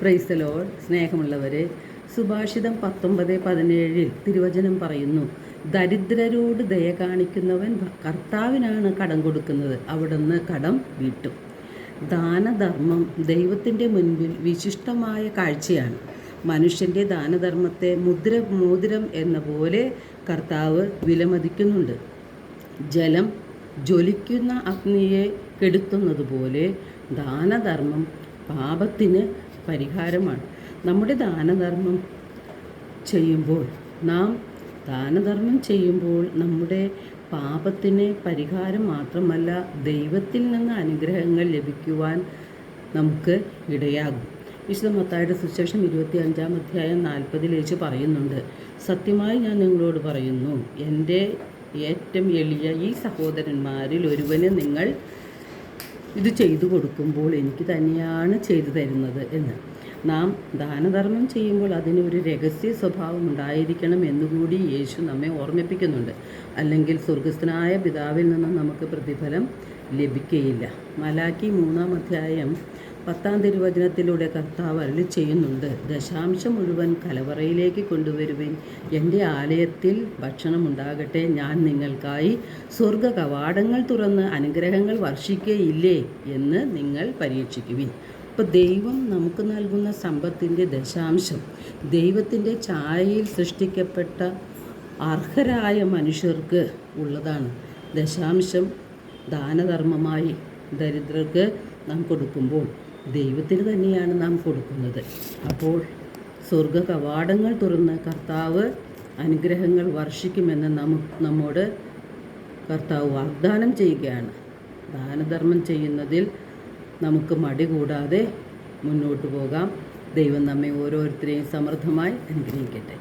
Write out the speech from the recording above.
Praise the Lord. സ്നേഹമുള്ളവരെ, സുഭാഷിതം 19:17 തിരുവചനം പറയുന്നു, ദരിദ്രരോട് ദയ കാണിക്കുന്നവൻ കർത്താവിനാണ് കടം കൊടുക്കുന്നത്, അവിടുന്ന് കടം വീട്ടും. ദാനധർമ്മം ദൈവത്തിൻ്റെ മുൻപിൽ വിശിഷ്ടമായ കാഴ്ചയാണ്. മനുഷ്യൻ്റെ ദാനധർമ്മത്തെ മോതിരം എന്ന പോലെ കർത്താവ് വിലമതിക്കുന്നുണ്ട്. ജലം ജ്വലിക്കുന്ന അഗ്നിയെ കെടുത്തുന്നതുപോലെ ദാനധർമ്മം പാപത്തിന് പരിഹാരമാണ്. നമ്മുടെ ദാനധർമ്മം ചെയ്യുമ്പോൾ നമ്മുടെ പാപത്തിന് പരിഹാരം മാത്രമല്ല, ദൈവത്തിൽ നിന്ന് അനുഗ്രഹങ്ങൾ ലഭിക്കുവാൻ നമുക്ക് ഇടയാകും. വിശുദ്ധ മത്തായിയുടെ സുവിശേഷം 25:40 പറയുന്നുണ്ട്, സത്യമായി ഞാൻ നിങ്ങളോട് പറയുന്നു, എൻ്റെ ഏറ്റവും എളിയ ഈ സഹോദരന്മാരിൽ ഒരുവന് നിങ്ങൾ ഇത് ചെയ്തു കൊടുക്കുമ്പോൾ എനിക്ക് തന്നെയാണ് ചെയ്തു തരുന്നത് എന്ന്. നാം ദാനധർമ്മം ചെയ്യുമ്പോൾ അതിന് ഒരു രഹസ്യ സ്വഭാവം ഉണ്ടായിരിക്കണം എന്നുകൂടി യേശു നമ്മെ ഓർമ്മിപ്പിക്കുന്നുണ്ട്. അല്ലെങ്കിൽ സ്വർഗസ്ഥനായ പിതാവിൽ നിന്ന് നമുക്ക് പ്രതിഫലം ലഭിക്കുകയില്ല. മലാക്കി 3:10 തിരുവചനത്തിലൂടെ കർത്താവ് അരുളി ചെയ്യുന്നുണ്ട്, ദശാംശം മുഴുവൻ കലവറയിലേക്ക് കൊണ്ടുവരുവിൻ, എൻ്റെ ആലയത്തിൽ ഭക്ഷണമുണ്ടാകട്ടെ, ഞാൻ നിങ്ങൾക്കായി സ്വർഗ കവാടങ്ങൾ തുറന്ന് അനുഗ്രഹങ്ങൾ വർഷിക്കുകയില്ലേ എന്ന് നിങ്ങൾ പരീക്ഷിക്കുവിൻ. അപ്പോൾ ദൈവം നമുക്ക് നൽകുന്ന സമ്പത്തിൻ്റെ ദശാംശം ദൈവത്തിൻ്റെ ഛായയിൽ സൃഷ്ടിക്കപ്പെട്ട അർഹരായ മനുഷ്യർക്ക് ഉള്ളതാണ്. ദശാംശം ദാനധർമ്മമായി ദരിദ്രർക്ക് നാം കൊടുക്കുമ്പോൾ ദൈവത്തിന് തന്നെയാണ് നാം കൊടുക്കുന്നത്. അപ്പോൾ സ്വർഗ കവാടങ്ങൾ തുറന്ന് കർത്താവ് അനുഗ്രഹങ്ങൾ വർഷിക്കുമെന്ന് നമ്മോട് കർത്താവ് വാഗ്ദാനം ചെയ്യുകയാണ്. ദാനധർമ്മം ചെയ്യുന്നതിൽ നമുക്ക് മടി കൂടാതെ മുന്നോട്ട് പോകാം. ദൈവം നമ്മെ ഓരോരുത്തരെയും സമൃദ്ധമായി അനുഗ്രഹിക്കട്ടെ.